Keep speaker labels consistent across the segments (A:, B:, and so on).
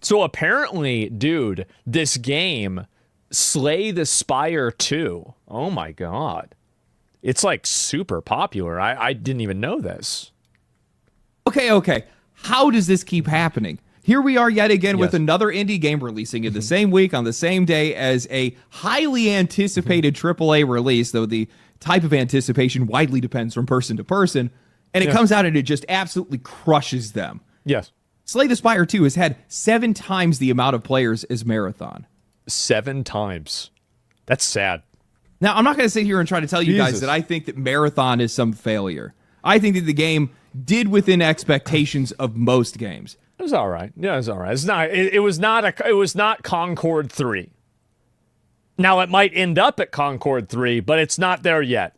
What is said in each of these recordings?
A: So apparently, dude, this game, Slay the Spire 2, oh my God. It's like super popular. I didn't even know this.
B: Okay. How does this keep happening? Here we are yet again with another indie game releasing in the same week on the same day as a highly anticipated AAA release, though the type of anticipation widely depends from person to person, and it comes out and it just absolutely crushes them.
A: Yes.
B: Slay the Spire 2 has had 7 times the amount of players as Marathon.
A: 7 times. That's sad.
B: Now, I'm not going to sit here and try to tell you guys that I think that Marathon is some failure. I think that the game did within expectations of most games.
A: It was all right. Yeah, it was all right. It's not. It was not. It was not Concord 3. Now it might end up at Concord 3, but it's not there yet.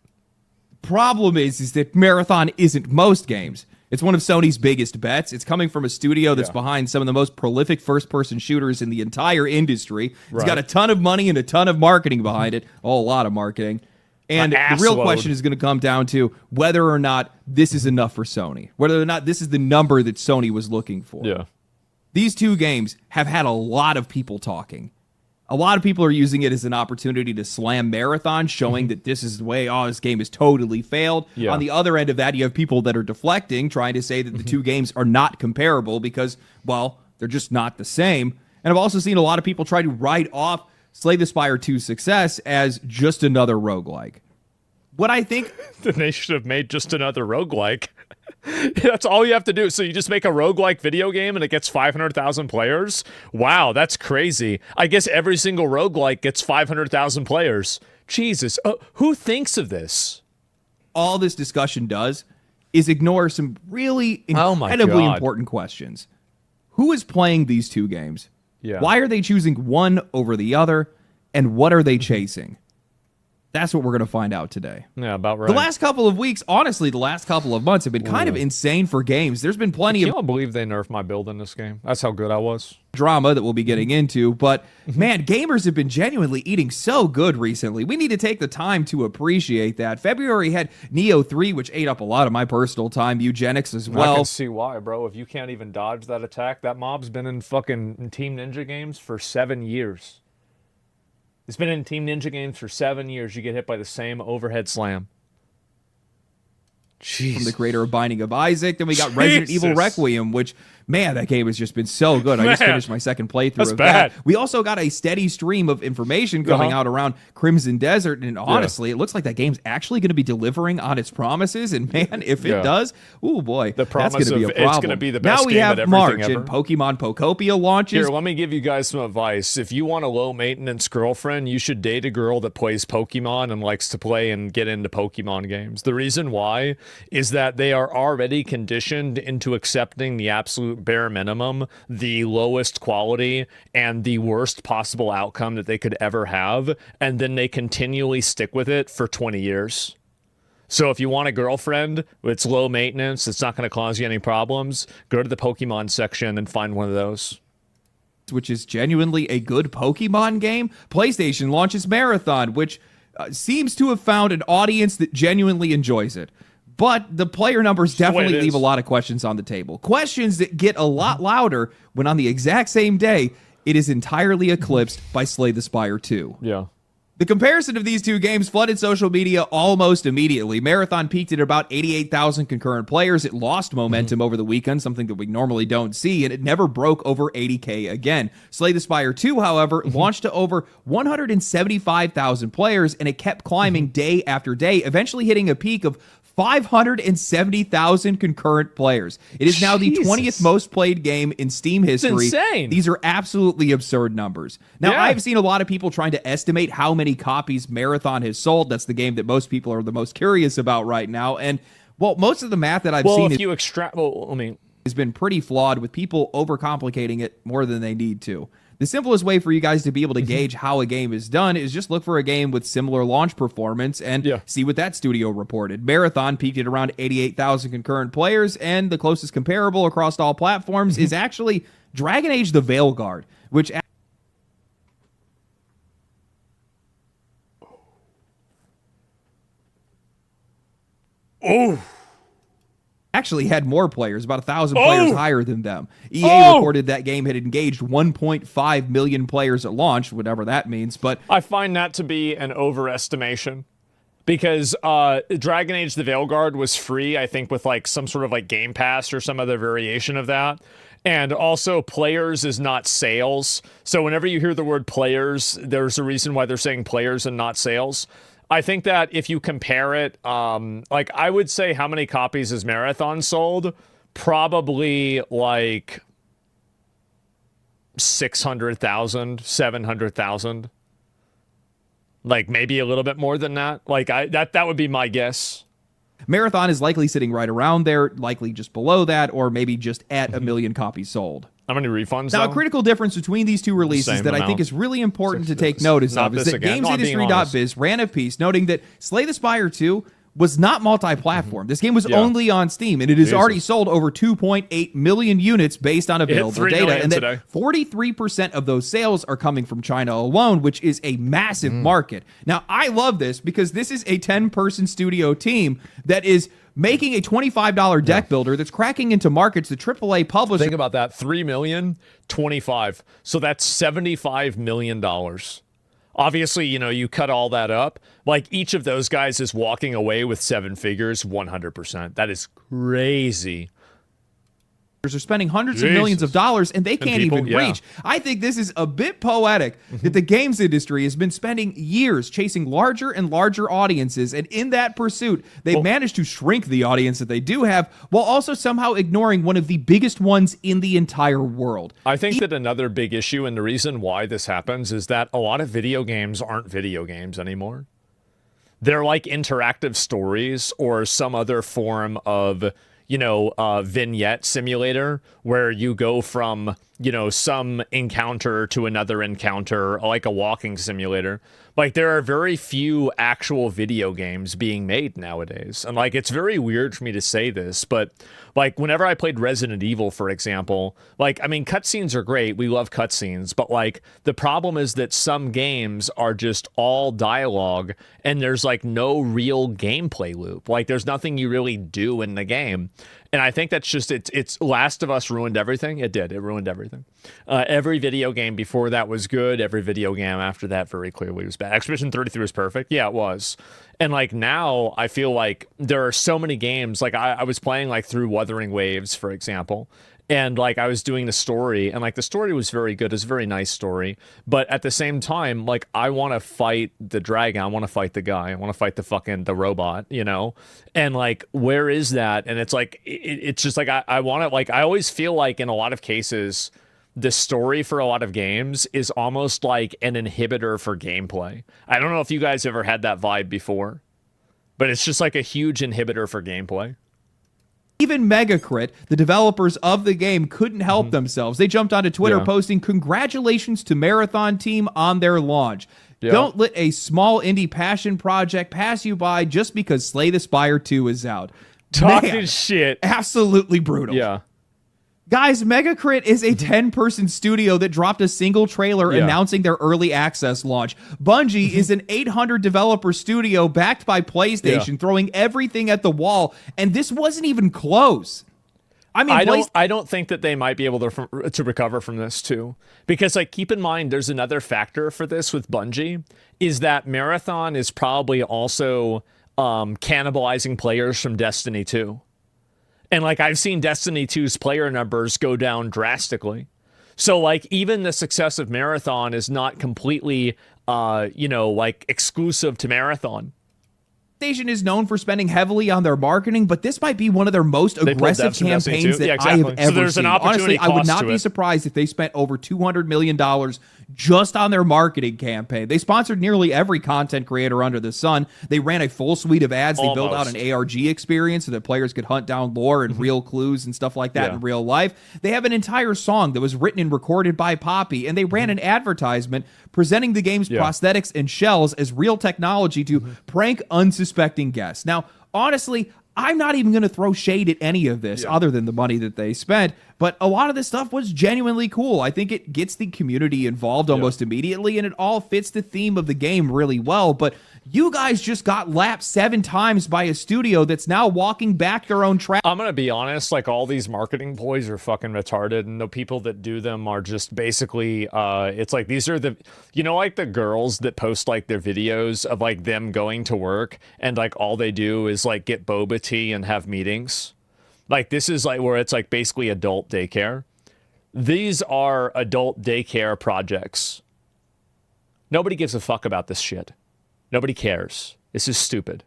B: Problem is that Marathon isn't most games. It's one of Sony's biggest bets. It's coming from a studio that's behind some of the most prolific first-person shooters in the entire industry. It's got a ton of money and a ton of marketing behind it. Oh, a lot of marketing. And the real question is going to come down to whether or not this is enough for Sony. Whether or not this is the number that Sony was looking for.
A: Yeah.
B: These two games have had a lot of people talking. A lot of people are using it as an opportunity to slam Marathon, showing that this is the way, this game has totally failed.
A: Yeah.
B: On the other end of that, you have people that are deflecting, trying to say that the two games are not comparable because, well, they're just not the same. And I've also seen a lot of people try to write off Slay the Spire 2's success as just another roguelike. What I think...
A: Then they should have made just another roguelike. That's all you have to do. So you just make a roguelike video game and it gets 500,000 players? Wow, that's crazy. I guess every single roguelike gets 500,000 players. Jesus. Who thinks of this?
B: All this discussion does is ignore some really incredibly important questions. Who is playing these two games?
A: Yeah.
B: Why are they choosing one over the other? And what are they chasing? That's what we're going to find out today.
A: Yeah, about right.
B: The last couple of weeks, honestly, the last couple of months have been kind of insane for games. There's been plenty of...
A: I can't believe they nerfed my build in this game. That's how good I was.
B: Drama that we'll be getting into. But, man, gamers have been genuinely eating so good recently. We need to take the time to appreciate that. February had Neo 3, which ate up a lot of my personal time. Eugenics as well.
A: I can see why, bro. If you can't even dodge that attack, that mob's been in fucking Team Ninja games for 7 years. It's been in Team Ninja games for 7 years. You get hit by the same overhead slam. Jeez.
B: From the creator of Binding of Isaac. Then we got Resident Evil Requiem, which, man, that game has just been so good. I just finished my second playthrough of that. We also got a steady stream of information coming out around Crimson Desert, and honestly, it looks like that game's actually going to be delivering on its promises, and man, if it does, oh boy, that's going to be a problem.
A: It's going to be the best
B: now we
A: game
B: have
A: at
B: March,
A: everything ever.
B: and Pokemon Pokopia launches.
A: Here, let me give you guys some advice. If you want a low-maintenance girlfriend, you should date a girl that plays Pokemon and likes to play and get into Pokemon games. The reason why is that they are already conditioned into accepting the absolute bare minimum, the lowest quality, and the worst possible outcome that they could ever have, and then they continually stick with it for 20 years. So if you want a girlfriend, it's low maintenance, it's not going to cause you any problems, go to the Pokemon section and find one of those.
B: Which is genuinely a good Pokemon game. PlayStation launches Marathon, which seems to have found an audience that genuinely enjoys it. But the player numbers definitely leave a lot of questions on the table. Questions that get a lot louder when on the exact same day, it is entirely eclipsed by Slay the Spire 2.
A: Yeah.
B: The comparison of these two games flooded social media almost immediately. Marathon peaked at about 88,000 concurrent players. It lost momentum over the weekend, something that we normally don't see, and it never broke over 80K again. Slay the Spire 2, however, launched to over 175,000 players, and it kept climbing day after day, eventually hitting a peak of 570,000 concurrent players. It is now the 20th most played game in Steam history.
A: It's insane.
B: These are absolutely absurd numbers. Now, I've seen a lot of people trying to estimate how many copies Marathon has sold. That's the game that most people are the most curious about right now. And, well, most of the math that I've seen has been pretty flawed, with people overcomplicating it more than they need to. The simplest way for you guys to be able to gauge how a game is done is just look for a game with similar launch performance and see what that studio reported. Marathon peaked at around 88,000 concurrent players, and the closest comparable across all platforms is actually Dragon Age the Veilguard, which actually had more players, about 1,000 players higher than them. EA reported that game had engaged 1.5 million players at launch, whatever that means. But
A: I find that to be an overestimation. Because Dragon Age the Veilguard was free, I think, with like some sort of like Game Pass or some other variation of that. And also, players is not sales. So whenever you hear the word players, there's a reason why they're saying players and not sales. I think that if you compare it, like I would say how many copies has Marathon sold? Probably like 600,000, 700,000. Like maybe a little bit more than that. Like that would be my guess.
B: Marathon is likely sitting right around there, likely just below that, or maybe just at a million copies sold.
A: How many refunds?
B: Now, a critical difference between these two releases that I think is really important to take notice of is that GamesIndustry.biz ran a piece noting that Slay the Spire 2 was not multi-platform. This game was only on Steam, and it has already sold over 2.8 million units based on available data, and that 43% of those sales are coming from China alone, which is a massive market. Now, I love this because this is a 10-person studio team that is making a $25 deck builder that's cracking into markets that AAA publishers...
A: Think about that. 3 million, 25. So that's $75 million. Obviously, you know, you cut all that up. Like, each of those guys is walking away with 7 figures, 100%. That is crazy.
B: Are spending hundreds of millions of dollars, and they can't even reach. I think this is a bit poetic that the games industry has been spending years chasing larger and larger audiences, and in that pursuit, they've managed to shrink the audience that they do have, while also somehow ignoring one of the biggest ones in the entire world.
A: I think that another big issue, and the reason why this happens, is that a lot of video games aren't video games anymore. They're like interactive stories or some other form of, you know, vignette simulator where you go from, you know, some encounter to another encounter, like a walking simulator. Like, there are very few actual video games being made nowadays. And, like, it's very weird for me to say this, but, like, whenever I played Resident Evil, for example, like, I mean, cutscenes are great. We love cutscenes. But, like, the problem is that some games are just all dialogue, and there's, like, no real gameplay loop. Like, there's nothing you really do in the game. And I think that's just, it's Last of Us ruined everything. It did. It ruined everything. Every video game before that was good. Every video game after that very clearly was bad. Expedition 33 was perfect. Yeah, it was. And like now I feel like there are so many games. Like I was playing like through Wuthering Waves, for example. And like I was doing the story, and like the story was very good. It's a very nice story. But at the same time, like I want to fight the dragon. I want to fight the guy. I want to fight the robot, you know? And like, where is that? And it's like, it's just like, I want to, like, I always feel like in a lot of cases, the story for a lot of games is almost like an inhibitor for gameplay. I don't know if you guys ever had that vibe before, but it's just like a huge inhibitor for gameplay.
B: Even Megacrit, the developers of the game, couldn't help themselves. They jumped onto Twitter posting, "Congratulations to Marathon Team on their launch. Don't let a small indie passion project pass you by just because Slay the Spire 2 is out."
A: Talking shit.
B: Absolutely brutal.
A: Yeah.
B: Guys, Megacrit is a 10-person studio that dropped a single trailer announcing their early access launch. Bungie is an 800-developer studio backed by PlayStation, throwing everything at the wall, and this wasn't even close. I mean,
A: I don't think that they might be able to recover from this too, because like keep in mind, there's another factor for this with Bungie, is that Marathon is probably also cannibalizing players from Destiny 2. And, like, I've seen Destiny 2's player numbers go down drastically. So, like, even the success of Marathon is not completely, you know, like, exclusive to Marathon.
B: PlayStation is known for spending heavily on their marketing, but this might be one of their most aggressive campaigns that I have ever seen. Honestly, I would not be surprised if they spent over $200 million just on their marketing campaign. They sponsored nearly every content creator under the sun. They ran a full suite of ads. They built out an ARG experience so that players could hunt down lore and real clues and stuff like that in real life. They have an entire song that was written and recorded by Poppy, and they ran an advertisement presenting the game's prosthetics and shells as real technology to prank unsuspecting guests. Now, honestly, I'm not even going to throw shade at any of this other than the money that they spent, but a lot of this stuff was genuinely cool. I think it gets the community involved almost immediately, and it all fits the theme of the game really well. But you guys just got lapped 7 times by a studio that's now walking back their own track.
A: I'm gonna be honest, like, all these marketing ploys are fucking retarded, and the people that do them are just basically, it's like, these are the, you know, like the girls that post like their videos of like them going to work, and like all they do is like get boba tea and have meetings. Like, this is like where it's like basically adult daycare. These are adult daycare projects. Nobody gives a fuck about this shit. Nobody cares. This is stupid.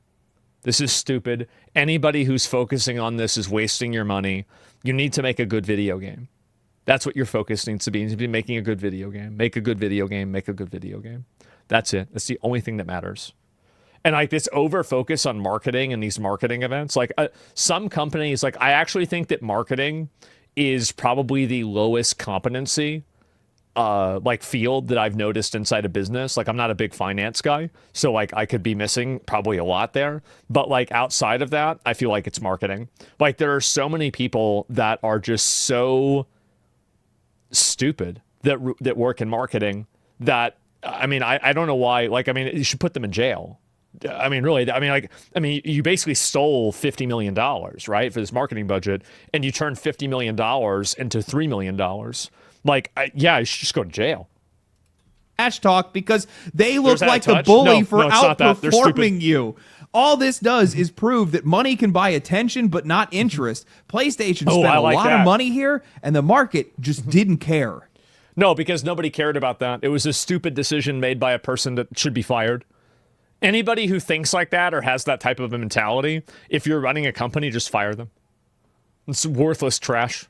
A: This is stupid. Anybody who's focusing on this is wasting your money. You need to make a good video game. That's what your focus needs to be. You need to be making a good video game. Make a good video game. Make a good video game. That's it. That's the only thing that matters. And like this over focus on marketing and these marketing events, like some companies, like I actually think that marketing is probably the lowest competency like field that I've noticed inside a business. Like, I'm not a big finance guy, so like I could be missing probably a lot there. But like outside of that, I feel like it's marketing. Like, there are so many people that are just so stupid that work in marketing that, I mean, I don't know why. Like, I mean, you should put them in jail. I mean, really, I mean, you basically stole $50 million, right, for this marketing budget, and you turned $50 million into $3 million. Like, yeah, you should just go to jail.
B: Trash talk because they look like the bully for outperforming you. All this does is prove that money can buy attention, but not interest. PlayStation spent a lot of money here, and the market just didn't care.
A: No, because nobody cared about that. It was a stupid decision made by a person that should be fired. Anybody who thinks like that or has that type of a mentality, if you're running a company, just fire them. It's worthless trash.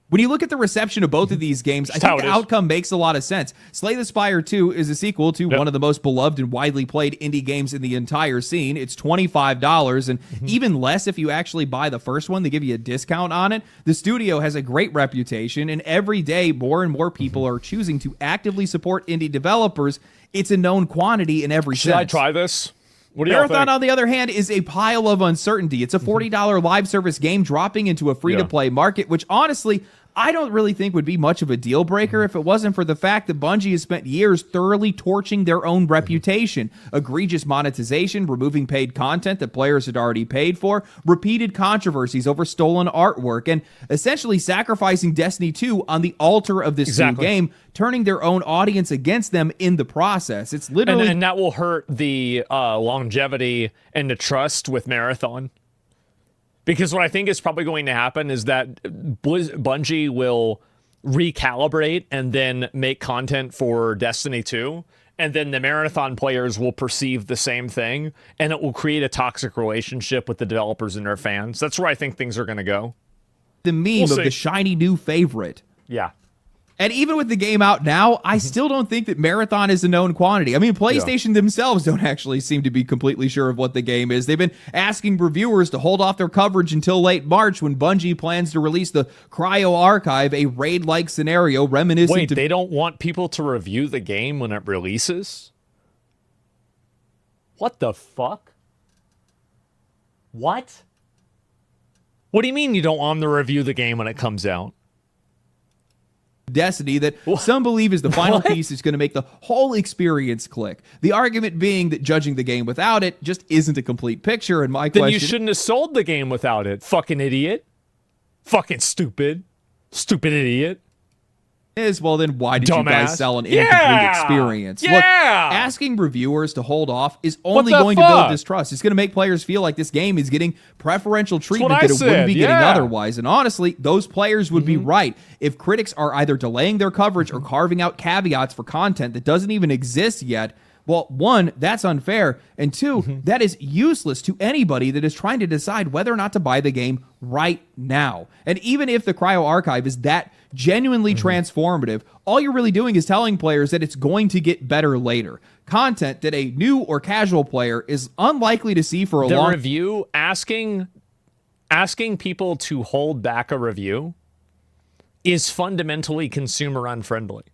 B: When you look at the reception of both of these games, I think the outcome makes a lot of sense. Slay the Spire 2 is a sequel to one of the most beloved and widely played indie games in the entire scene. It's $25, and even less if you actually buy the first one. They give you a discount on it. The studio has a great reputation, and every day more and more people are choosing to actively support indie developers. It's a known quantity in every sense.
A: Should I try this? What do you
B: Marathon,
A: think?
B: on the other hand, is a pile of uncertainty. It's a $40 live service game dropping into a free-to-play market, which honestly, I don't really think would be much of a deal breaker if it wasn't for the fact that Bungie has spent years thoroughly torching their own reputation. Egregious monetization, removing paid content that players had already paid for, repeated controversies over stolen artwork, and essentially sacrificing Destiny 2 on the altar of this new game, turning their own audience against them in the process. It's literally...
A: And that will hurt the longevity and the trust with Marathon. Because what I think is probably going to happen is that Bungie will recalibrate and then make content for Destiny 2, and then the Marathon players will perceive the same thing, and it will create a toxic relationship with the developers and their fans. That's where I think things are going to go.
B: The meme of the shiny new favorite.
A: Yeah.
B: And even with the game out now, I still don't think that Marathon is a known quantity. I mean, PlayStation themselves don't actually seem to be completely sure of what the game is. They've been asking reviewers to hold off their coverage until late March when Bungie plans to release the Cryo Archive, a raid-like scenario reminiscent
A: Wait, they don't want people to review the game when it releases? What the fuck? What? What do you mean you don't want them to review the game when it comes out?
B: Destiny that some believe is the final piece that's going to make the whole experience click. The argument being that judging the game without it just isn't a complete picture. And my question...
A: Then you shouldn't have sold the game without it, fucking idiot. Fucking stupid. Stupid idiot.
B: Is, well, then why did you guys sell an incomplete experience?
A: Yeah!
B: Look, asking reviewers to hold off is only going to build distrust. It's going to make players feel like this game is getting preferential treatment that it wouldn't be getting otherwise. And honestly, those players would be right if critics are either delaying their coverage or carving out caveats for content that doesn't even exist yet. Well, one, that's unfair, and two, that is useless to anybody that is trying to decide whether or not to buy the game right now. And even if the Cryo Archive is that genuinely transformative, all you're really doing is telling players that it's going to get better later. Content that a new or casual player is unlikely to see for a long...
A: The review, asking people to hold back a review is fundamentally consumer unfriendly.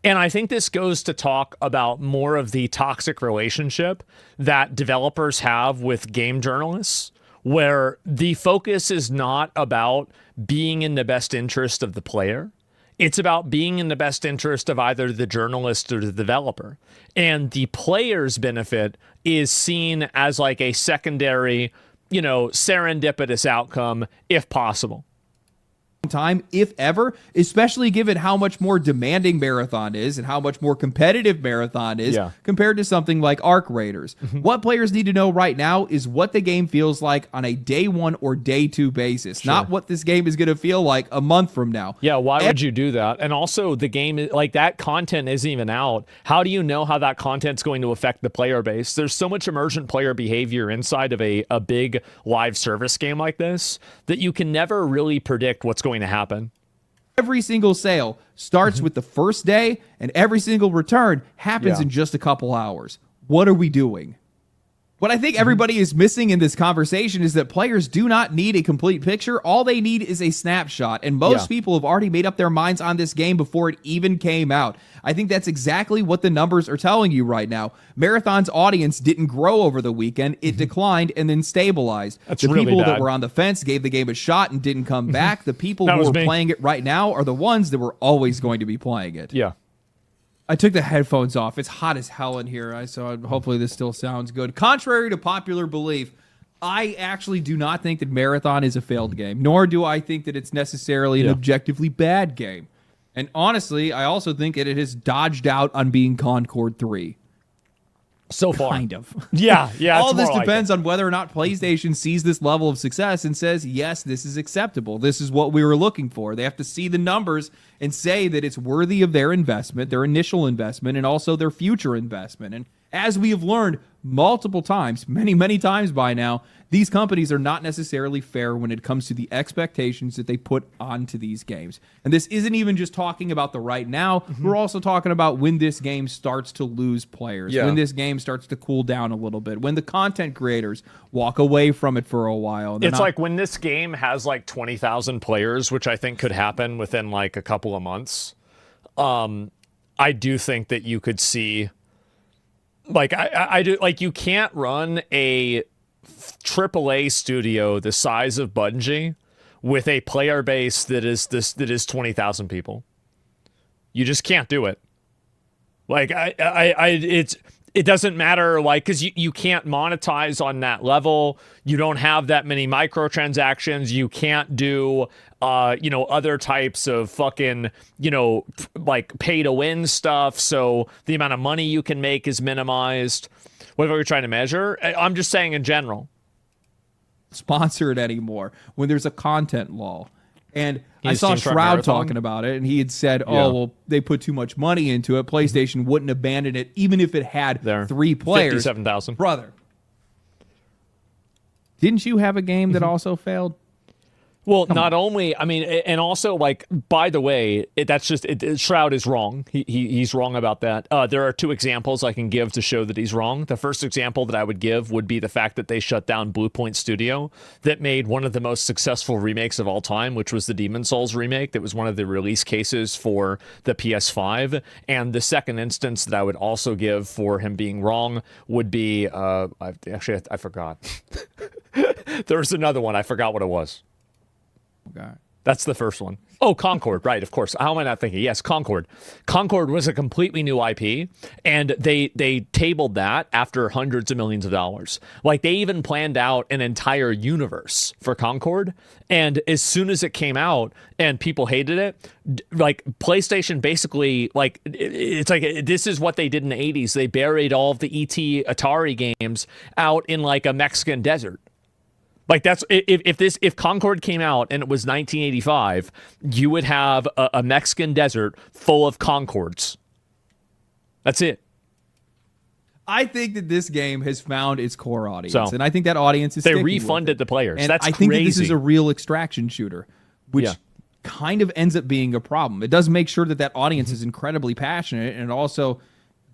A: And I think this goes to talk about more of the toxic relationship that developers have with game journalists, where the focus is not about being in the best interest of the player. It's about being in the best interest of either the journalist or the developer. And the player's benefit is seen as like a secondary, serendipitous outcome, if possible.
B: Time, if ever, especially given how much more demanding Marathon is and how much more competitive Marathon is compared to something like Arc Raiders. What players need to know right now is what the game feels like on a day 1 or day 2 basis, not what this game is going to feel like a month from now.
A: Yeah, why would you do that? And also, the game, like, that content isn't even out. How do you know how that content's going to affect the player base? There's so much emergent player behavior inside of a big live service game like this that you can never really predict what's going to happen.
B: Every single sale starts with the first day, and every single return happens in just a couple hours. What are we doing? What I think everybody is missing in this conversation is that players do not need a complete picture. All they need is a snapshot, and most people have already made up their minds on this game before it even came out. I think that's exactly what the numbers are telling you right now. Marathon's audience didn't grow over the weekend. It declined and then stabilized.
A: That's
B: the
A: really
B: people
A: bad.
B: that were on the fence gave the game a shot and didn't come back. The people who are playing it right now are the ones that were always going to be playing it.
A: Yeah.
B: I took the headphones off. It's hot as hell in here, so hopefully this still sounds good. Contrary to popular belief, I actually do not think that Marathon is a failed game, nor do I think that it's necessarily an objectively bad game. And honestly, I also think that it has dodged out on being Concord 3.
A: So far.
B: Kind of.
A: Yeah.
B: All this depends on whether or not PlayStation sees this level of success and says, yes, this is acceptable. This is what we were looking for. They have to see the numbers and say that it's worthy of their investment, their initial investment, and also their future investment. And as we have learned multiple times, many, many times by now, these companies are not necessarily fair when it comes to the expectations that they put onto these games. And this isn't even just talking about the right now. We're also talking about when this game starts to lose players, when this game starts to cool down a little bit, when the content creators walk away from it for a while.
A: It's like when this game has like 20,000 players, which I think could happen within like a couple of months. I do think that you could see, like, I do, like, you can't run a AAA studio the size of Bungie with a player base that is 20,000 people. You just can't do it. Like, it doesn't matter, like, because you can't monetize on that level. You don't have that many microtransactions. You can't do other types of fucking, like, pay to win stuff. So the amount of money you can make is minimized. Whatever you're trying to measure. I'm just saying in general.
B: Sponsor it anymore when there's a content lull. And I saw Shroud talking about it, and he had said, they put too much money into it. PlayStation wouldn't abandon it even if it had 3 players.
A: 57,000.
B: Brother. Didn't you have a game that also failed?
A: Well, not only, I mean, and also, like, by the way, Shroud is wrong. He's wrong about that. There are 2 examples I can give to show that he's wrong. The first example that I would give would be the fact that they shut down Bluepoint Studio that made one of the most successful remakes of all time, which was the Demon's Souls remake that was one of the release cases for the PS5. And the second instance that I would also give for him being wrong would be, I forgot. There was another one. I forgot what it was.
B: Okay.
A: That's the first one. Oh, Concord, right, of course. How am I not thinking? Yes, Concord. Concord was a completely new IP, and they tabled that after hundreds of millions of dollars. Like, they even planned out an entire universe for Concord, and as soon as it came out and people hated it, like, PlayStation basically, like, it's like, this is what they did in the 80s. They buried all of the ET Atari games out in, like, a Mexican desert. Like, that's if Concord came out and it was 1985, you would have a Mexican desert full of Concords. That's it.
B: I think that this game has found its core audience, and I think that audience is
A: they refunded the players.
B: And
A: that's
B: I think
A: crazy.
B: that this is a real extraction shooter, which kind of ends up being a problem. It does make sure that audience is incredibly passionate, and it also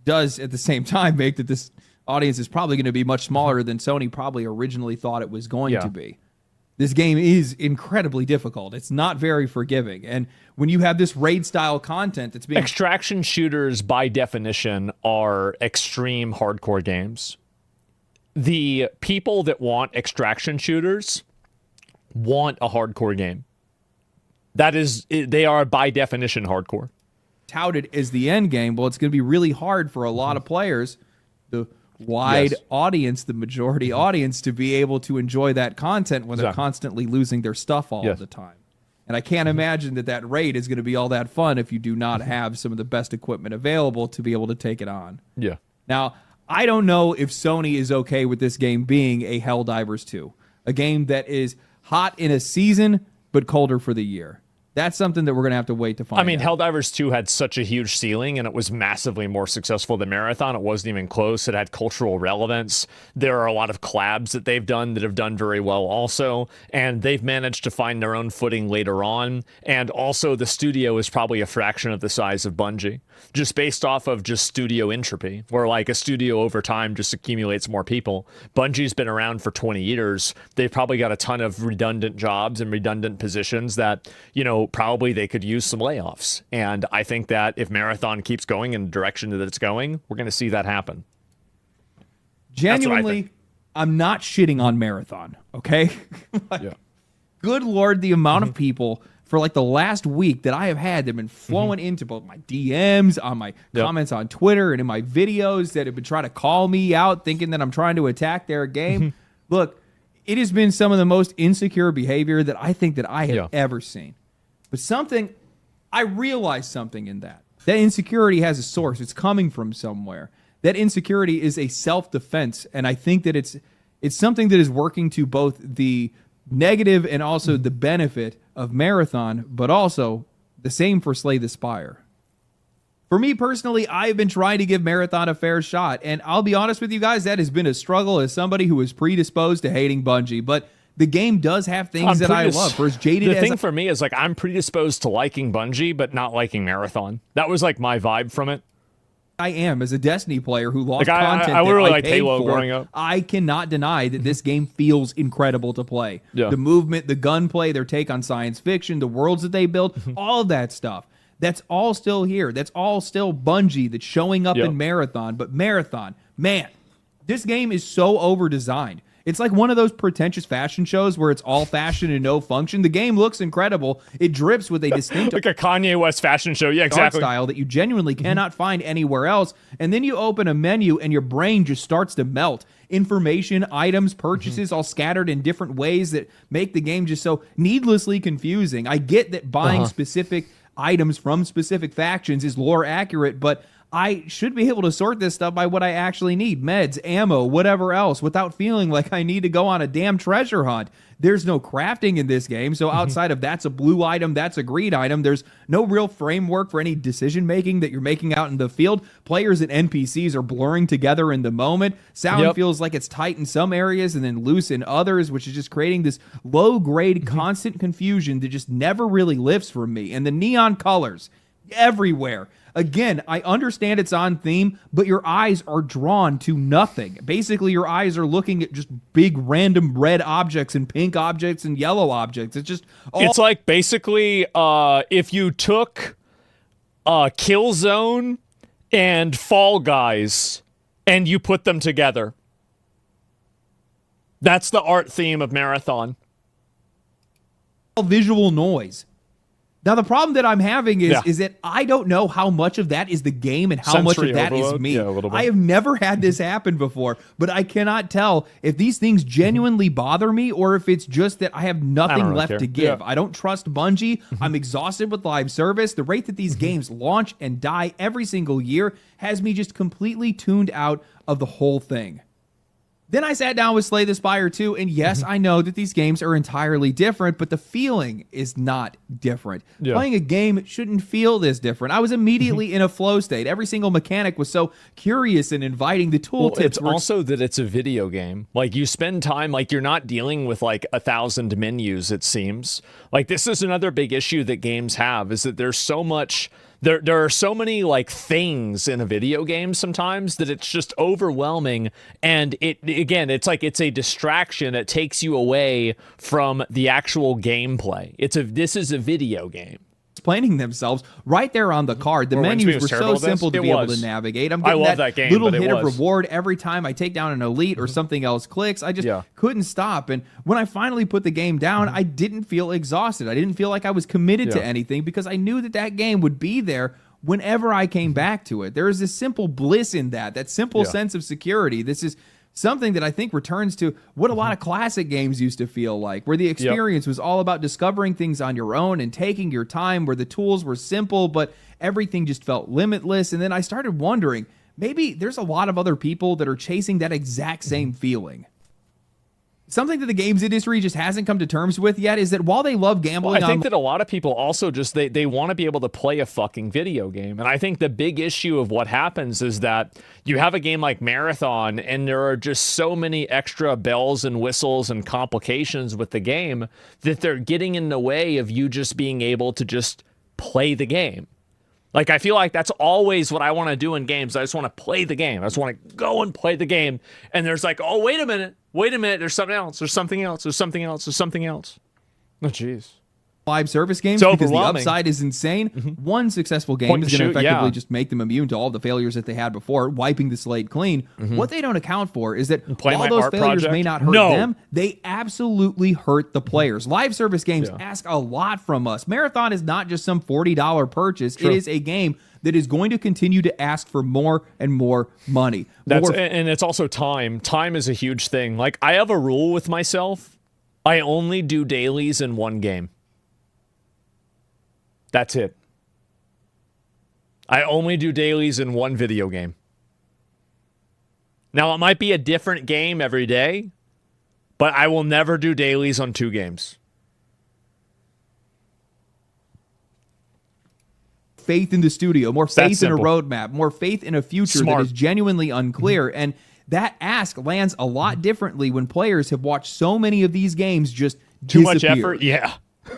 B: does at the same time make that this audience is probably going to be much smaller than Sony probably originally thought it was going to be. This game is incredibly difficult. It's not very forgiving. And when you have this raid-style content that's being...
A: Extraction shooters, by definition, are extreme hardcore games. the people that want extraction shooters want a hardcore game. They are by definition hardcore.
B: Touted as the end game. Well, it's going to be really hard for a lot of players, the wide audience, the majority audience, to be able to enjoy that content when they're constantly losing their stuff all the time. And I can't imagine that raid is going to be all that fun if you do not have some of the best equipment available to be able to take it on.
A: Yeah.
B: Now, I don't know if Sony is okay with this game being a Helldivers 2, a game that is hot in a season but colder for the year. That's something that we're going to have to wait to find out.
A: I mean, Helldivers 2 had such a huge ceiling, and it was massively more successful than Marathon. It wasn't even close. It had cultural relevance. There are a lot of collabs that they've done that have done very well also, and they've managed to find their own footing later on. And also, the studio is probably a fraction of the size of Bungie, just based off of just studio entropy, where like a studio over time just accumulates more people. Bungie's been around for 20 years. They've probably got a ton of redundant jobs and redundant positions that, you know, probably they could use some layoffs. And I think that if Marathon keeps going in the direction that it's going, we're going to see that happen.
B: Genuinely, I'm not shitting on Marathon, okay? Good Lord, the amount of people for like the last week that I have had that have been flowing into both my DMs, on my comments on Twitter, and in my videos that have been trying to call me out thinking that I'm trying to attack their game. Look, it has been some of the most insecure behavior that I think that I have ever seen. But I realized something in that. That insecurity has a source. It's coming from somewhere. That insecurity is a self-defense, and I think that it's something that is working to both the negative and also the benefit of Marathon, but also the same for Slay the Spire. For me personally, I've been trying to give Marathon a fair shot, and I'll be honest with you guys, that has been a struggle as somebody who is predisposed to hating Bungie, but the game does have things that I love. For as jaded
A: the thing for me is like I'm predisposed to liking Bungie, but not liking Marathon. That was like my vibe from it.
B: I am as a Destiny player who lost content
A: I really
B: that I paid
A: Halo
B: for.
A: Growing up.
B: I cannot deny that this game feels incredible to play.
A: Yeah.
B: The movement, the gunplay, their take on science fiction, the worlds that they build, all of that stuff. That's all still here. That's all still Bungie that's showing up in Marathon. But Marathon, man, this game is so over-designed. It's like one of those pretentious fashion shows where it's all fashion and no function. The game looks incredible. It drips with a distinct
A: like a Kanye West fashion show. Yeah, exactly.
B: Style that you genuinely cannot find anywhere else. And then you open a menu and your brain just starts to melt. Information, items, purchases all scattered in different ways that make the game just so needlessly confusing. I get that buying specific items from specific factions is lore accurate, but I should be able to sort this stuff by what I actually need. Meds, ammo, whatever else, without feeling like I need to go on a damn treasure hunt. There's no crafting in this game, so outside of that's a blue item, that's a green item, there's no real framework for any decision-making that you're making out in the field. Players and NPCs are blurring together in the moment. Sound feels like it's tight in some areas and then loose in others, which is just creating this low-grade, constant confusion that just never really lifts for me. And the neon colors everywhere. Again, I understand it's on theme, but your eyes are drawn to nothing. Basically, your eyes are looking at just big random red objects and pink objects and yellow objects. It's just all...
A: It's like basically if you took Killzone and Fall Guys and you put them together. That's the art theme of Marathon.
B: Visual noise. Now, the problem that I'm having is that I don't know how much of that is the game and how much of that is me.
A: Yeah, a little bit.
B: I have never had this happen before, but I cannot tell if these things genuinely bother me or if it's just that I have nothing left to give. I don't trust Bungie. I'm exhausted with live service. The rate that these games launch and die every single year has me just completely tuned out of the whole thing. Then I sat down with Slay the Spire 2, and yes, I know that these games are entirely different, but the feeling is not different. Playing a game shouldn't feel this different. I was immediately in a flow state. Every single mechanic was so curious and inviting. The tooltips
A: it's also that it's a video game. Like, you spend time, like, you're not dealing with, like, 1,000 menus, it seems. Like, this is another big issue that games have, is that there's so much... There are so many like things in a video game sometimes that it's just overwhelming, and it's like it's a distraction that takes you away from the actual gameplay. This is a video game.
B: explaining themselves right there on the card. The menus were so simple to be able to navigate. I'm getting that game, little hit of reward every time I take down an elite or something else clicks. I just couldn't stop. And when I finally put the game down, I didn't feel exhausted. I didn't feel like I was committed to anything because I knew that game would be there whenever I came back to it. There is this simple bliss in that simple sense of security. This is something that I think returns to what a lot of classic games used to feel like, where the experience was all about discovering things on your own and taking your time, where the tools were simple, but everything just felt limitless. And then I started wondering, maybe there's a lot of other people that are chasing that exact same feeling. Something that the games industry just hasn't come to terms with yet is that while they love gambling,
A: I think that a lot of people also just they want to be able to play a fucking video game. And I think the big issue of what happens is that you have a game like Marathon and there are just so many extra bells and whistles and complications with the game that they're getting in the way of you just being able to just play the game. Like, I feel like that's always what I want to do in games. I just want to play the game. I just want to go and play the game. And there's like, oh, wait a minute. There's something else. There's something else. There's something else. There's something else. Oh, jeez.
B: Live service games, because the upside is insane. One successful game is going to effectively just make them immune to all the failures that they had before, wiping the slate clean. What they don't account for is that while those failures may not hurt them, they absolutely hurt the players. Live service games ask a lot from us. Marathon is not just some $40 purchase. It is a game that is going to continue to ask for more and more money.
A: And it's also time. Time is a huge thing. Like, I have a rule with myself. I only do dailies in one game. That's it. I only do dailies in one video game. Now, it might be a different game every day, but I will never do dailies on 2 games.
B: Faith in the studio, more faith in a roadmap, more faith in a future that is genuinely unclear. And that ask lands a lot differently when players have watched so many of these games just
A: too much effort. Yeah.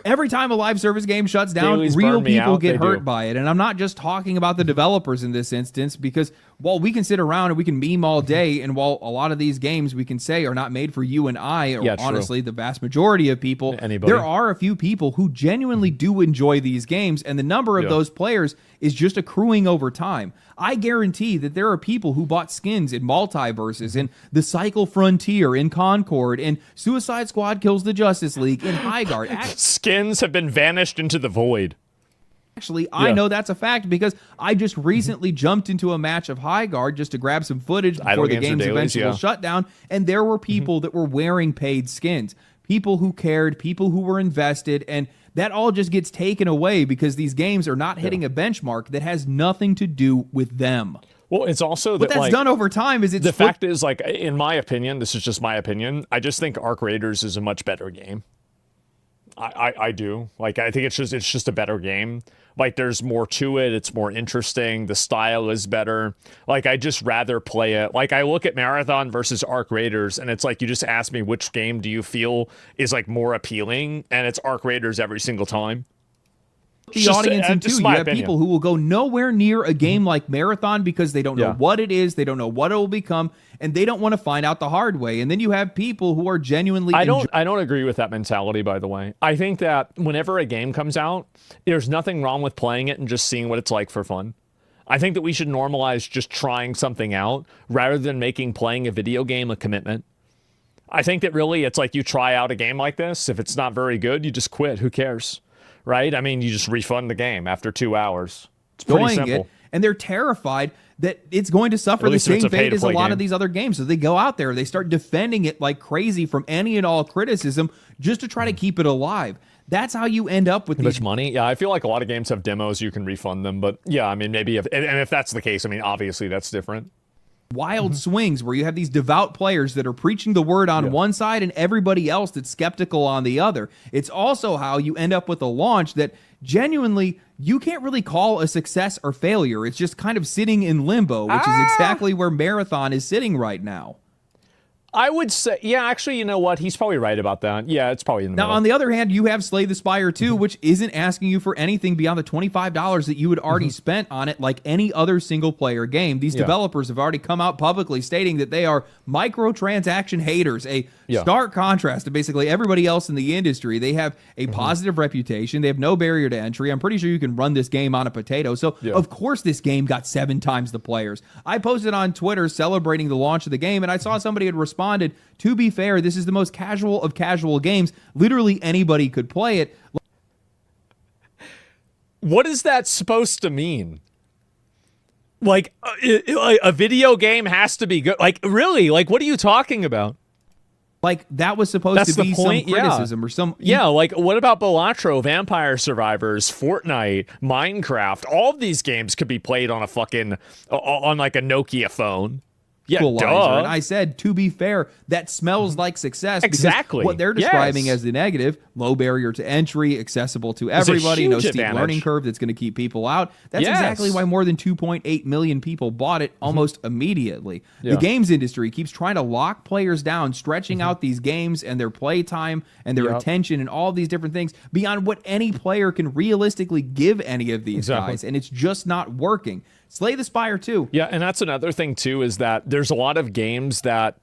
B: Every time a live service game shuts down, real people get hurt by it. And I'm not just talking about the developers in this instance, because while we can sit around and we can meme all day, and while a lot of these games we can say are not made for you and I, or honestly the vast majority of people, there are a few people who genuinely do enjoy these games, and the number of those players is just accruing over time. I guarantee that there are people who bought skins in Multiverses, in The Cycle Frontier, in Concord, in Suicide Squad Kills the Justice League, in Highguard.
A: Skins have been vanished into the void.
B: Actually, I know that's a fact because I just recently jumped into a match of Highguard just to grab some footage before the game's eventual shutdown, and there were people that were wearing paid skins. People who cared, people who were invested, and that all just gets taken away because these games are not hitting a benchmark that has nothing to do with them.
A: Well, it's also
B: that, what that's done over time is
A: the fact is, like, in my opinion, this is just my opinion, I just think Arc Raiders is a much better game. I do. Like, I think it's just a better game. Like, there's more to it. It's more interesting. The style is better. Like, I just rather play it. Like, I look at Marathon versus Arc Raiders, and it's like, you just ask me which game do you feel is, like, more appealing, and it's Arc Raiders every single time.
B: The audience into you have people who will go nowhere near a game like Marathon because they don't know what it is, they don't know what it will become, and they don't want to find out the hard way. And then you have people who are genuinely
A: I don't agree with that mentality, by the way. I think that whenever a game comes out, there's nothing wrong with playing it and just seeing what it's like for fun. I think that we should normalize just trying something out rather than making playing a video game a commitment. I think that really it's like, you try out a game like this. If it's not very good, you just quit. Who cares? Right? I mean, you just refund the game after 2 hours. It's pretty simple.
B: And they're terrified that it's going to suffer the same fate as a lot of these other games. So they go out there, they start defending it like crazy from any and all criticism just to try to keep it alive. That's how you end up with
A: these money. Yeah, I feel like a lot of games have demos, you can refund them. But yeah, I mean, maybe if that's the case, I mean, obviously that's different.
B: Wild swings where you have these devout players that are preaching the word on one side and everybody else that's skeptical on the other. It's also how you end up with a launch that genuinely you can't really call a success or failure. It's just kind of sitting in limbo, which is exactly where Marathon is sitting right now.
A: I would say, yeah, actually, you know what? He's probably right about that. Yeah, it's probably in the
B: Now,
A: middle.
B: on the other hand, you have Slay the Spire 2, which isn't asking you for anything beyond the $25 that you had already spent on it like any other single-player game. These developers have already come out publicly stating that they are microtransaction haters, a stark contrast to basically everybody else in the industry. They have a positive reputation. They have no barrier to entry. I'm pretty sure you can run this game on a potato. So, of course, this game got 7 times the players. I posted on Twitter celebrating the launch of the game, and I saw somebody had responded, to be fair, this is the most casual of casual games. Literally anybody could play it.
A: What is that supposed to mean? Like, a video game has to be good? Like, really? Like, what are you talking about?
B: Like, that was supposed to be some criticism or some...
A: Yeah, like, what about Balatro, Vampire Survivors, Fortnite, Minecraft? All of these games could be played on a fucking... on, like, a Nokia phone. Yeah, duh.
B: And I said, to be fair, that smells like success.
A: Exactly.
B: What they're describing as the negative, low barrier to entry, accessible to everybody, no steep learning curve that's going to keep people out. That's exactly why more than 2.8 million people bought it almost immediately. The games industry keeps trying to lock players down, stretching out these games and their play time and their attention and all these different things beyond what any player can realistically give any of these guys. And it's just not working. Slay the Spire 2.
A: Yeah, and that's another thing, too, is that there's a lot of games that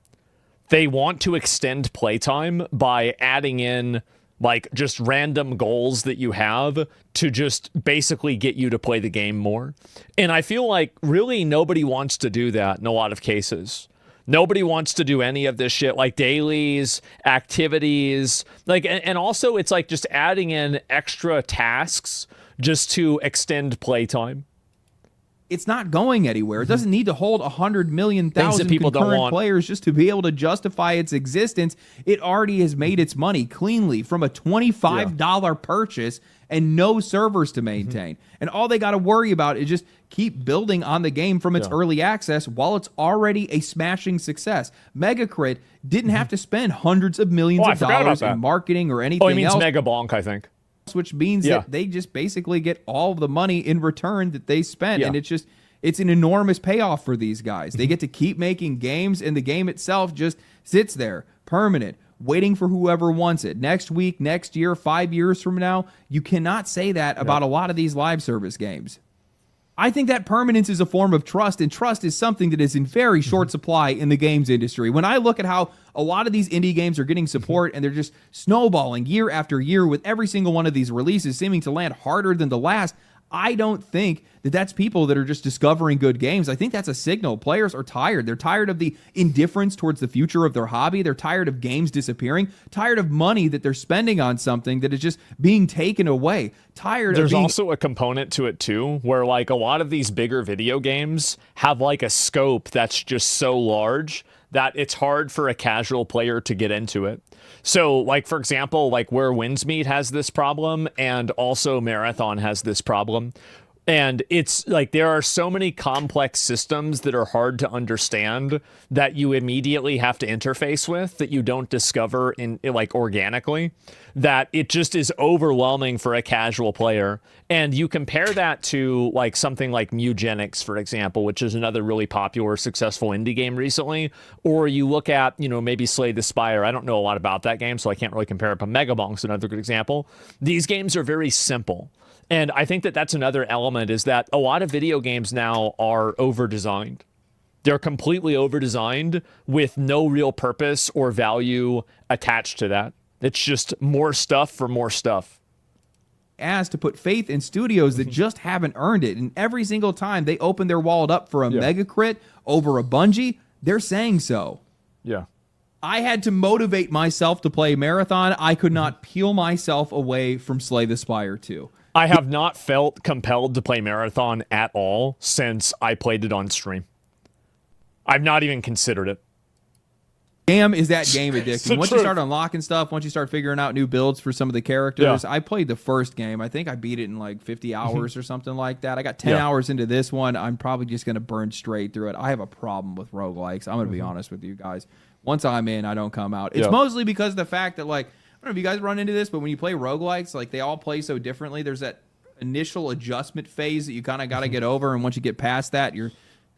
A: they want to extend playtime by adding in, like, just random goals that you have to just basically get you to play the game more. And I feel like really nobody wants to do that in a lot of cases. Nobody wants to do any of this shit, like dailies, activities, like, and also it's like just adding in extra tasks just to extend playtime.
B: It's not going anywhere. It doesn't need to hold 100 million thousand concurrent players just to be able to justify its existence. It already has made its money cleanly from a $25 purchase and no servers to maintain. And all they got to worry about is just keep building on the game from its early access while it's already a smashing success. Megacrit didn't have to spend hundreds of millions of dollars in marketing or anything else.
A: Oh, he means Mega Bonk, I think.
B: Which means that they just basically get all of the money in return that they spent. And it's an enormous payoff for these guys. They get to keep making games, and the game itself just sits there, permanent, waiting for whoever wants it. Next week, next year, 5 years from now, you cannot say that about a lot of these live service games. I think that permanence is a form of trust, and trust is something that is in very short supply in the games industry. When I look at how a lot of these indie games are getting support and they're just snowballing year after year with every single one of these releases seeming to land harder than the last, I don't think that that's people that are just discovering good games. I think that's a signal. Players are tired. They're tired of the indifference towards the future of their hobby. They're tired of games disappearing, tired of money that they're spending on something that is just being taken away.
A: There's also a component to it too, where like a lot of these bigger video games have like a scope that's just so large that it's hard for a casual player to get into it. So, like, for example, like where Windsmeet has this problem and also Marathon has this problem. And it's like there are so many complex systems that are hard to understand that you immediately have to interface with that you don't discover in like organically, that it just is overwhelming for a casual player. And you compare that to like something like Mugenics, for example, which is another really popular, successful indie game recently. Or you look at, you know, maybe Slay the Spire. I don't know a lot about that game, so I can't really compare it, but Megabonk's another good example. These games are very simple. And I think that that's another element, is that a lot of video games now are over-designed. They're completely over-designed with no real purpose or value attached to that. It's just more stuff for more stuff.
B: As to put faith in studios that just haven't earned it. And every single time they open their wallet up for a Megacrit over a Bungie, they're saying so.
A: Yeah.
B: I had to motivate myself to play Marathon. I could not peel myself away from Slay the Spire 2.
A: I have not felt compelled to play Marathon at all since I played it on stream. I've not even considered it.
B: Damn, is that game addicting. Once you start unlocking stuff, once you start figuring out new builds for some of the characters, I played the first game. I think I beat it in like 50 hours or something like that. I got 10 hours into this one. I'm probably just going to burn straight through it. I have a problem with roguelikes. I'm going to be honest with you guys. Once I'm in, I don't come out. It's mostly because of the fact that, like, I don't know if you guys run into this, but when you play roguelikes, like, they all play so differently. There's that initial adjustment phase that you kind of got to get over, and once you get past that, you're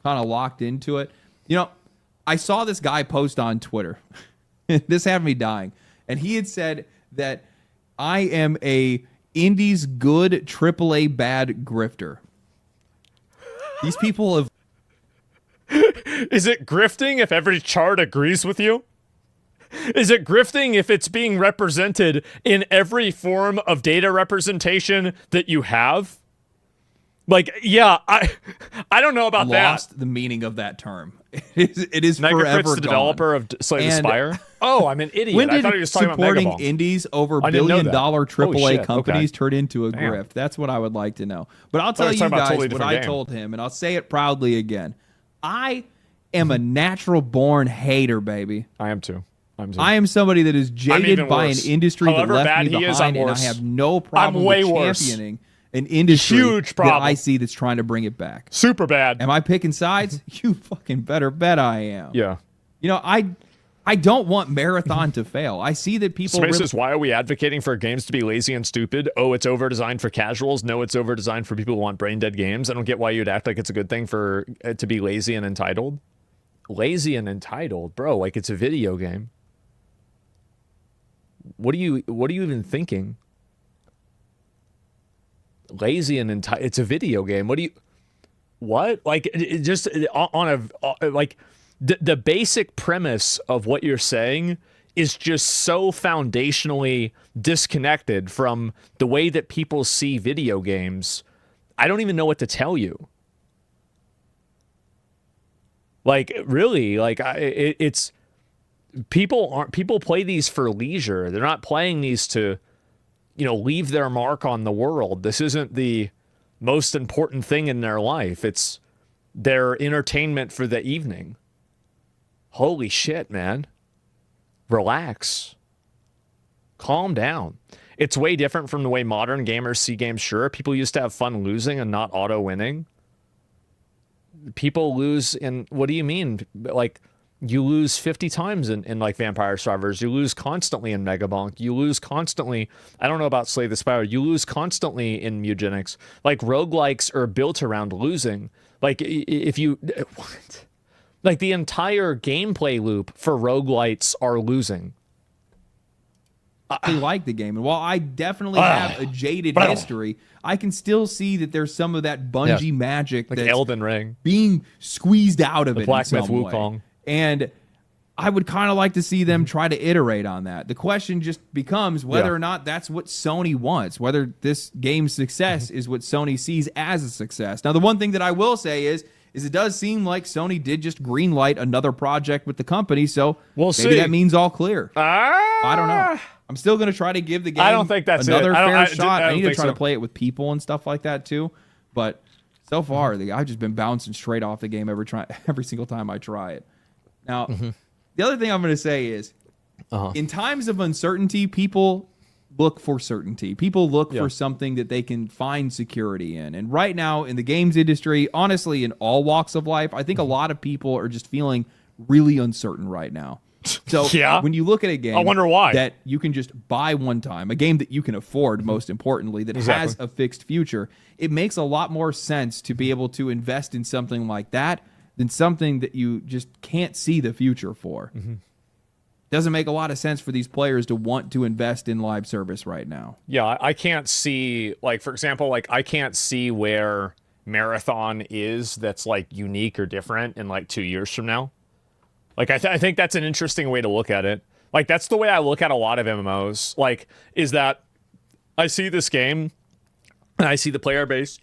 B: kind of locked into it. You know, I saw this guy post on Twitter. This had me dying. And he had said that I am a indies good, AAA bad grifter. These people have...
A: Is it grifting if every chart agrees with you? Is it grifting if it's being represented in every form of data representation that you have? Like, yeah, I don't know about that.
B: Lost the meaning of that term. It is
A: Mega
B: forever
A: Fritz, the
B: gone.
A: developer of Slay the Spire. Oh, I'm an idiot.
B: When
A: I
B: did
A: thought he was talking about
B: supporting
A: Megaball.
B: indies over billion-dollar AAA companies turn into a
A: Damn.
B: grift? That's what I would like to know. But I'll tell you guys what I told him, and I'll say it proudly again. I am a natural-born hater, baby.
A: I am too.
B: I am somebody that is jaded by an industry that left me behind, and I have no problem with championing an industry that I see that's trying to bring it back.
A: Super bad.
B: Am I picking sides? You fucking better bet I am.
A: Yeah.
B: You know, I don't want Marathon to fail. I see that people
A: really... says, why are we advocating for games to be lazy and stupid? Oh, it's over-designed for casuals. No, it's over-designed for people who want brain-dead games. I don't get why you'd act like it's a good thing for it to be lazy and entitled. Lazy and entitled? Bro, like it's a video game. What are you even thinking? Lazy and entitled. It's a video game. What? Like it just on a like the basic premise of what you're saying is just so foundationally disconnected from the way that people see video games. I don't even know what to tell you. Like really, like it's people play these for leisure. They're not playing these to, leave their mark on the world. This isn't the most important thing in their life. It's their entertainment for the evening. Holy shit, man. Relax. Calm down. It's way different from the way modern gamers see games. Sure, people used to have fun losing and not auto-winning. People lose in, what do you mean? Like, you lose 50 times in like Vampire Survivors. You lose constantly in Megabonk. You lose constantly. I don't know about Slay the Spire. You lose constantly in Mugenics. Like, roguelikes are built around losing. Like, if you... What? Like, the entire gameplay loop for roguelites are losing.
B: I like the game. And while I definitely have a jaded history, I can still see that there's some of that Bungie magic
A: like
B: that's
A: Elden Ring
B: being squeezed out of
A: the
B: it
A: Black
B: in
A: Myth
B: some
A: Wukong.
B: way. And I would kind of like to see them try to iterate on that. The question just becomes whether or not that's what Sony wants, whether this game's success is what Sony sees as a success. Now, the one thing that I will say is it does seem like Sony did just greenlight another project with the company, so
A: we'll
B: maybe
A: see.
B: that means all clear. I don't know. I'm still going to try to give the game another fair shot. I need to try to play it with people and stuff like that too. But so far, I've just been bouncing straight off the game every single time I try it. Now, the other thing I'm going to say is, in times of uncertainty, people look for certainty. People look for something that they can find security in. And right now, in the games industry, honestly, in all walks of life, I think a lot of people are just feeling really uncertain right now. So when you look at a game
A: I wonder why.
B: that you can just buy one time, a game that you can afford, most importantly, that has a fixed future, it makes a lot more sense to be able to invest in something like that than something that you just can't see the future for. Doesn't make a lot of sense for these players to want to invest in live service right now.
A: Yeah, I can't see, like, for example, like, I can't see where Marathon is that's, like, unique or different in, like, 2 years from now. Like, I think that's an interesting way to look at it. Like, that's the way I look at a lot of MMOs. Like, is that I see this game, and I see the player base.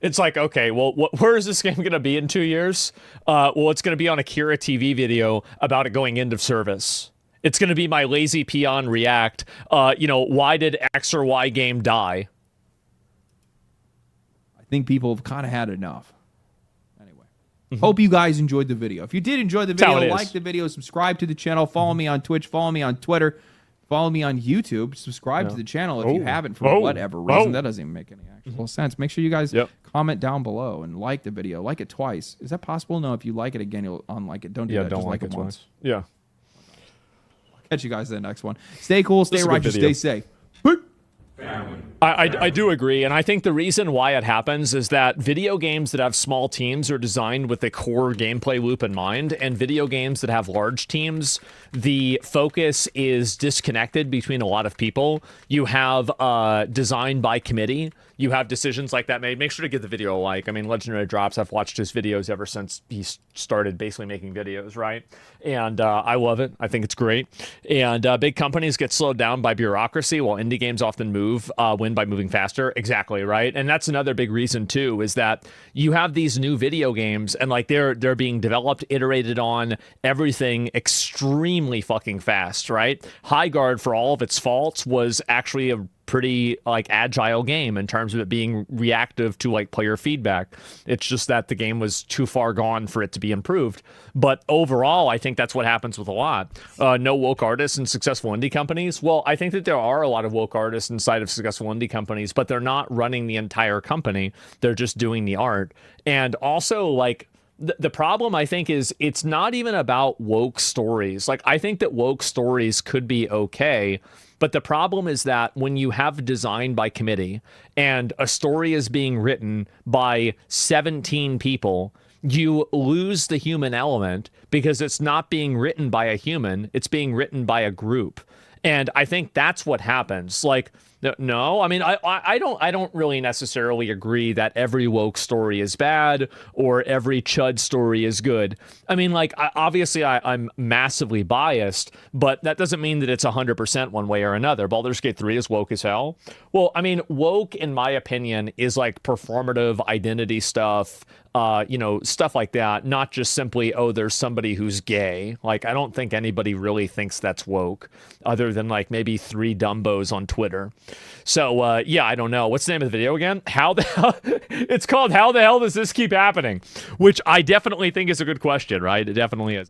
A: It's like, okay, well, where is this game going to be in 2 years? Well, it's going to be on a Kira TV video about it going end of service. It's going to be my lazy peon react. Why did X or Y game die?
B: I think people have kind of had enough. Hope you guys enjoyed the video. If you did enjoy the video, like the video, subscribe to the channel, follow me on Twitch, follow me on Twitter, follow me on YouTube, subscribe to the channel if you haven't for whatever reason. That doesn't even make any actual sense. Make sure you guys comment down below and like the video. Like it twice. Is that possible? No, if you like it again, you'll unlike it. Don't do that.
A: Don't
B: just
A: like it
B: once.
A: Twice. Yeah.
B: I'll catch you guys in the next one. Stay cool, stay righteous, stay safe.
C: Family.
A: I do agree, and I think the reason why it happens is that video games that have small teams are designed with a core gameplay loop in mind, and video games that have large teams, the focus is disconnected between a lot of people. You have design by committee. You have decisions like that made. Make sure to give the video a like. I mean, Legendary Drops, I've watched his videos ever since he started basically making videos, right? And I love it. I think it's great. And big companies get slowed down by bureaucracy, while indie games often win by moving faster. Exactly, right? And that's another big reason too, is that you have these new video games and like they're being developed, iterated on, everything extremely fucking fast, right? High Guard, for all of its faults, was actually a pretty like agile game in terms of it being reactive to like player feedback. It's just that the game was too far gone for it to be improved. But overall, I think that's what happens with a lot. No woke artists in successful indie companies. Well, I think that there are a lot of woke artists inside of successful indie companies, but they're not running the entire company. They're just doing the art. And also, like, the problem, I think, is it's not even about woke stories. Like, I think that woke stories could be okay, but the problem is that when you have design by committee and a story is being written by 17 people, you lose the human element because it's not being written by a human, it's being written by a group. And I think that's what happens. Like, no, I mean, I don't really necessarily agree that every woke story is bad or every chud story is good. I mean, like, obviously I'm massively biased, but that doesn't mean that it's 100% one way or another. Baldur's Gate 3 is woke as hell. Well, I mean, woke, in my opinion, is like performative identity stuff, stuff like that, not just simply, oh, there's somebody who's gay. Like, I don't think anybody really thinks that's woke, other than like maybe 3 dumbos on Twitter. So, yeah, I don't know. What's the name of the video again? How the hell? It's called How the Hell Does This Keep Happening? Which I definitely think is a good question, right? It definitely is.